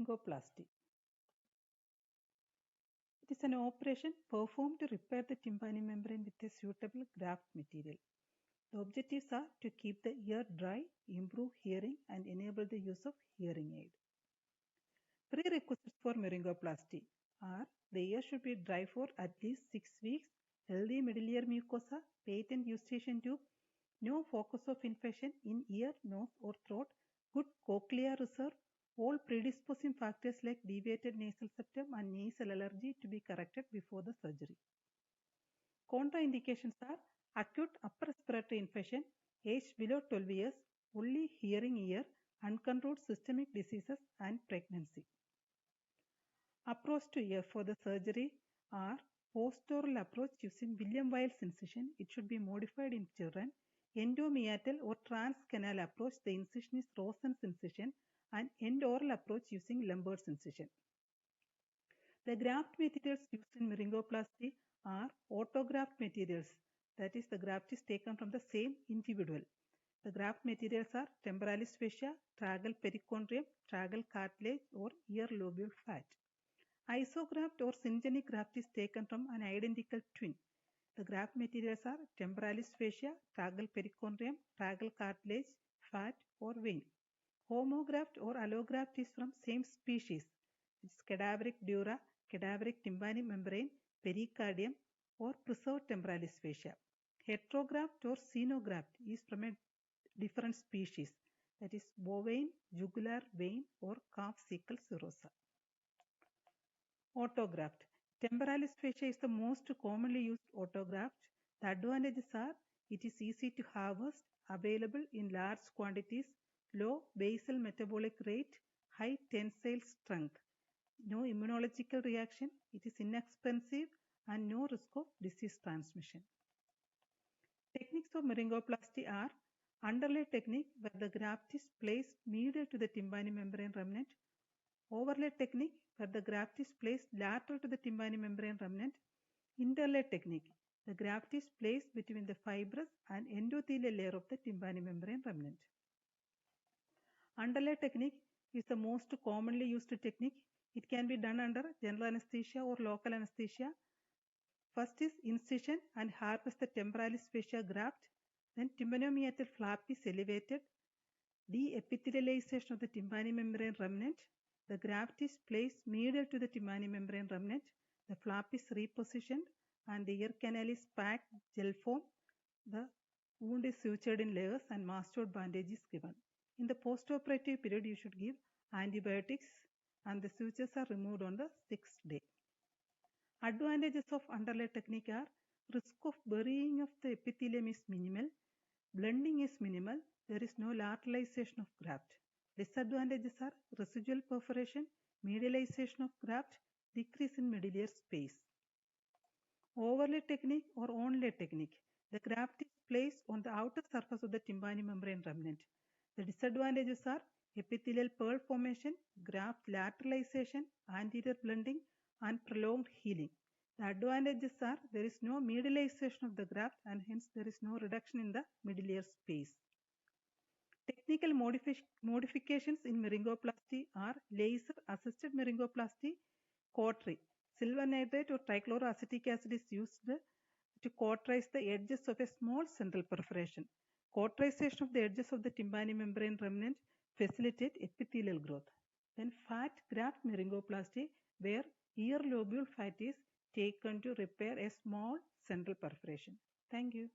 Myringoplasty. It is an operation performed to repair the tympanic membrane with a suitable graft material. The objectives are to keep the ear dry, improve hearing, and enable the use of hearing aid. Prerequisites for myringoplasty are the ear should be dry for at least 6 weeks, healthy middle ear mucosa, patent eustachian tube, no focus of infection in ear, nose, or throat, good cochlear reserve, all predisposing factors like deviated nasal septum and nasal allergy to be corrected before the surgery. Contraindications are acute upper respiratory infection, age below 12 years, only hearing ear, uncontrolled systemic diseases, and pregnancy. Approach to ear for the surgery are postoral approach using William-Weil's incision. It should be modified in children. Endomeatal or transcanal approach, the incision is Rosen's incision, and endoral approach using Lambert's incision. The graft materials used in myringoplasty are autograft materials, that is, the graft is taken from the same individual. The graft materials are temporalis fascia, tragal perichondrium, tragal cartilage, or ear lobule fat. Isograft or syngenic graft is taken from an identical twin. The graft materials are temporalis fascia, tragal perichondrium, tragal cartilage, fat, or vein. Homograft or allograft is from same species. It is cadaveric dura, cadaveric tympanic membrane, pericardium, or preserved temporalis fascia. Heterograft or xenograft is from a different species, that is bovine, jugular vein, or calf cecal serosa. Autograft. Temporalis fascia is the most commonly used autograft. The advantages are it is easy to harvest, available in large quantities, low basal metabolic rate, high tensile strength, no immunological reaction, it is inexpensive, and no risk of disease transmission. Techniques of myringoplasty are underlay technique where the graft is placed medial to the tympanic membrane remnant, overlay technique where the graft is placed lateral to the tympanic membrane remnant, interlay technique, the graft is placed between the fibrous and endothelial layer of the tympanic membrane remnant. Underlay technique is the most commonly used technique. It can be done under general anesthesia or local anesthesia. First is incision and harvest the temporalis fascia graft. Then tympanomeatal flap is elevated. De-epithelialization of the tympanic membrane remnant. The graft is placed medial to the tympanic membrane remnant. The flap is repositioned and the ear canal is packed gel form. The wound is sutured in layers and mastoid bandage is given. In the postoperative period, you should give antibiotics and the sutures are removed on the 6th day. Advantages of underlay technique are risk of burying of the epithelium is minimal, blending is minimal, there is no lateralization of graft. Disadvantages are residual perforation, medialization of graft, decrease in middle ear space. Overlay technique or onlay technique. The graft is placed on the outer surface of the tympanic membrane remnant. The disadvantages are epithelial pearl formation, graft lateralization, anterior blending, and prolonged healing. The advantages are there is no medialization of the graft and hence there is no reduction in the middle ear space. Technical modifications in myringoplasty are laser-assisted myringoplasty, cautery. Silver nitrate or trichloroacetic acid is used to cauterize the edges of a small central perforation. Cauterization of the edges of the tympanic membrane remnant facilitate epithelial growth. Then fat graft myringoplasty, where ear lobule fat is taken to repair a small central perforation. Thank you.